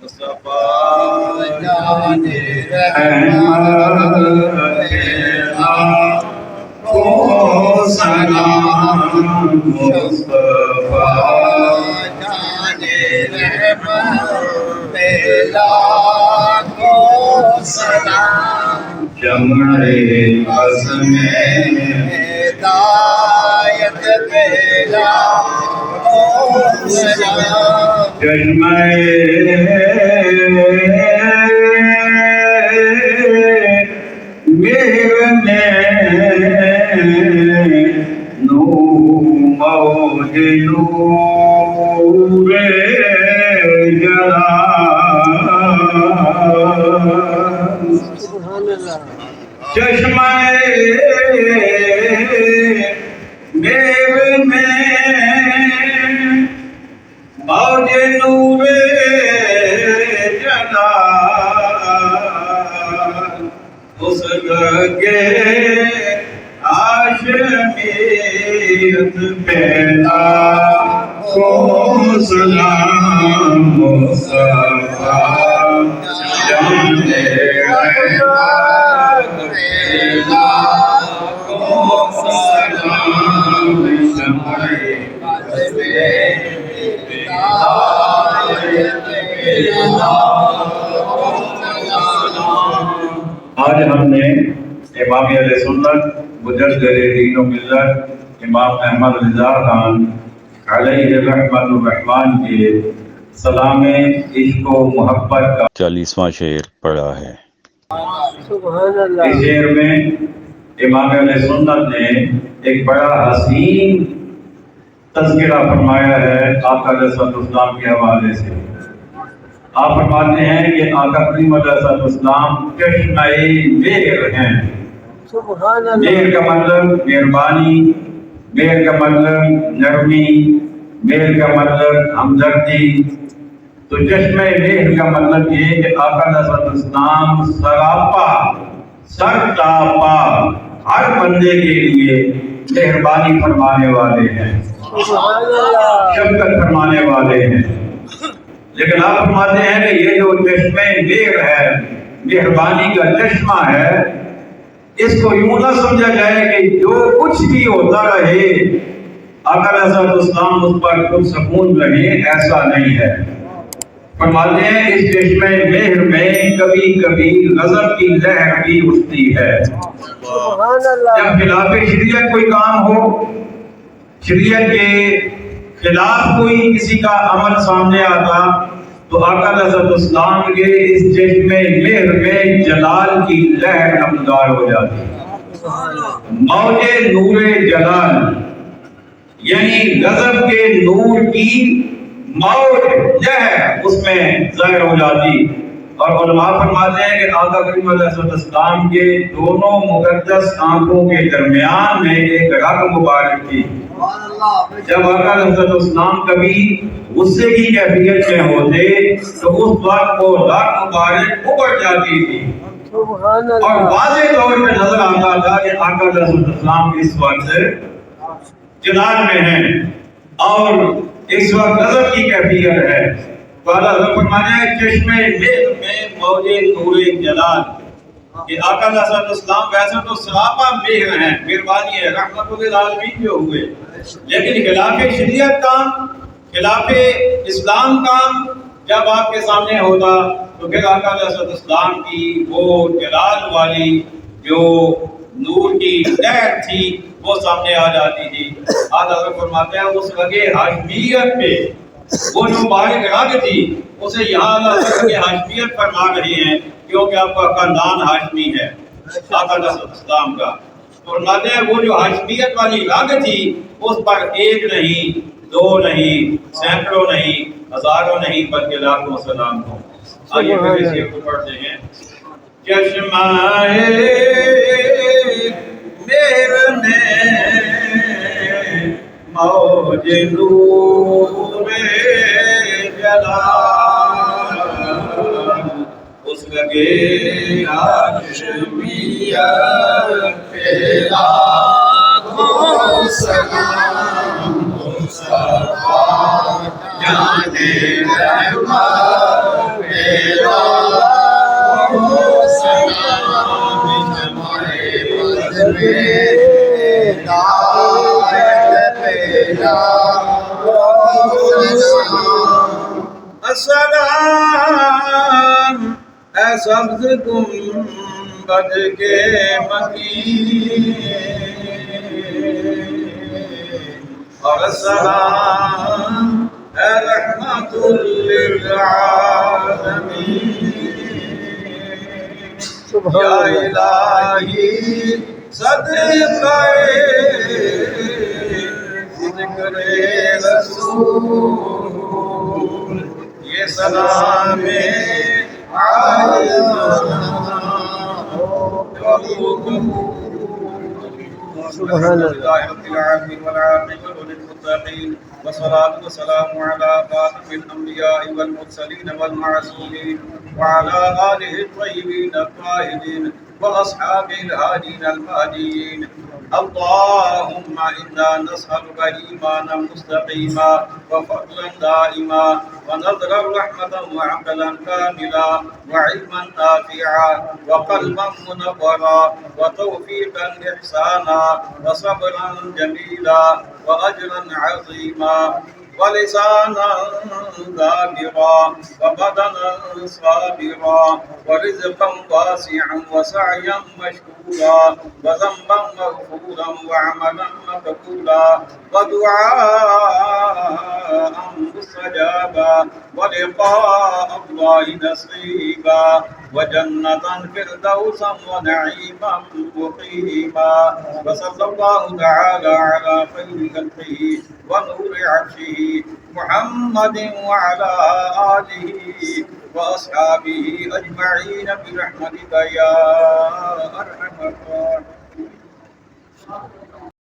مصطفیٰ جان رحمت لاکھوں سلام مصطفیٰ جان رحمت لاکھوں سلام شمع عزم ہدایت پہ لاکھوں سلام چشمہ مہر موج نور جلال چشمہ مہر موج نور جلال اس کے عاشقیت پیدا کو سلام مصطفیٰ جان رحمت پیدا کو سلام شمع عزم ہدایت پیدا کو سلام۔ آج ہم نے امام اہل سنت مجدد دین و ملت امام احمد رضا خان علیہ رحمت الرحمن کے سلام عشق و محبت کا 40واں شعر پڑھا ہے۔ سبحان اللہ۔ اس شعر میں امام اہل سنت نے ایک بڑا حسین تذکرہ فرمایا ہے آقا علیہ السلام کے حوالے سے۔ آپ فرماتے ہیں کہ آقا کریم علیہ السلام چشمہ مہر ہیں۔ سبحان اللہ۔ مہر کا مطلب مہربانی، مہر کا مطلب نرمی، مہر کا مطلب ہمدردی۔ تو چشمہ مہر کا مطلب یہ کہ آقا علیہ السلام سراپا سرتاپا ہر بندے کے لیے مہربانی فرمانے والے ہیں، سبحان اللہ۔ شفقت فرمانے والے ہیں۔ لیکن آپ فرماتے ہیں کہ یہ جو چشمہ مہر ہے، مہربانی کا چشمہ ہے، اس کو یوں نہ سمجھا جائے کہ جو کچھ بھی ہوتا رہے آقا علیہ السلام اس پر خود سکون رہے، ایسا نہیں ہے۔ فرماتے ہیں اس چشمہ مہر میں کبھی کبھی غضب کی لہر بھی اٹھتی ہے۔ سبحان اللہ۔ جب خلاف شریعت کوئی کام ہو، شریعت کے خلاف کوئی کسی کا عمل سامنے آتا تو آقا علیہ السلام کے اس چشمہ مہر میں جلال کی لہر نمودار ہو جاتی، موج نور جلال، یعنی غضب کے نور کی موج لہر اس میں ظاہر ہو جاتی۔ اور علماء فرماتے ہیں کہ آقا کریم علیہ السلام کے دونوں مقدس آنکھوں کے درمیان میں ایک رگ مبارک تھی۔ جب آقا علیہ السلام کبھی غصے کی کیفیت میں ہوتے تو اس وقت وہ رگ مبارک ابھر جاتی تھی، سبحان اور اللہ۔ واضح طور پہ نظر آتا تھا کہ آقا علیہ السلام اس وقت جلال میں ہیں اور اس وقت غضب کی کیفیت ہے۔ تو اللہ حضرت فرماتے ہیں چشمہ مہر میں موج نور جلال، کہ آقا علیہ السلام ویسے تو سراپا مہر ہیں، مہربانی ہے، رحمت للعالمین جو ہوئے، لیکن خلاف شریعت کام، خلاف اسلام کام جب آپ کے سامنے ہوتا تو پھر آقا علیہ السلام کی وہ جلال والی جو نور کی لہر تھی وہ سامنے آ جاتی تھی۔ آج حضرت فرماتے ہیں اس رگے ہاشمیت پہ وہ جو مبارک رگ تھی اسے یہاں اللہ رگے ہاشمیت فرما رہی ہیں، کیونکہ آپ کا خاندان ہاشمی ہے آقا علیہ السلام کا۔ فرماتے ہیں وہ جو ہاشمیت والی رگ تھی اس پر ایک نہیں، دو نہیں، سینکڑوں نہیں، ہزاروں نہیں، بلکہ لاکھوں سلام ہو۔ آئیے پھر اس کو پڑھتے ہیں۔ چشمہ مہر میں موج نور جلال، اس لگے ہاشمیت پہ لاکھوں سلام مصطفیٰ جان رحمت پہ السلام اے سبز گنبد کے مکین اور السلام اے رحمت للعالمین یا الہی صدقہ ذکر رسول یہ سلام سبحان اللہ رب العالمین والعاقبۃ للمتقین والصلاة والسلام على خاتم الانبیاء والمرسلین والمعصومین وعلى آلہ الطیبین الطاہرین واصحابہ الہادین المہدیین اللهم إنا نسألك إيمانا مستقيما وفضلا دائما ونظرا رحمة وعقلا كاملا وعلما نافعا وقلبا منورا وتوفيقا إحسانا وصبرا جميلا وأجرا عظيما ولسانا ذاكرا وبدنا صابرا ورزقا واسعا وسعيا مشكورا وذنبا مغفورا وعملا مقبولا ودعاء مستجابا ولقاء الله نصيبا وجنة فردوسا ونعيما مقيما وصلى الله تعالى على خير خلقه ونور عرشه محمد وعلى آله وأصحابه أجمعين برحمتك يا أرحم الراحمين.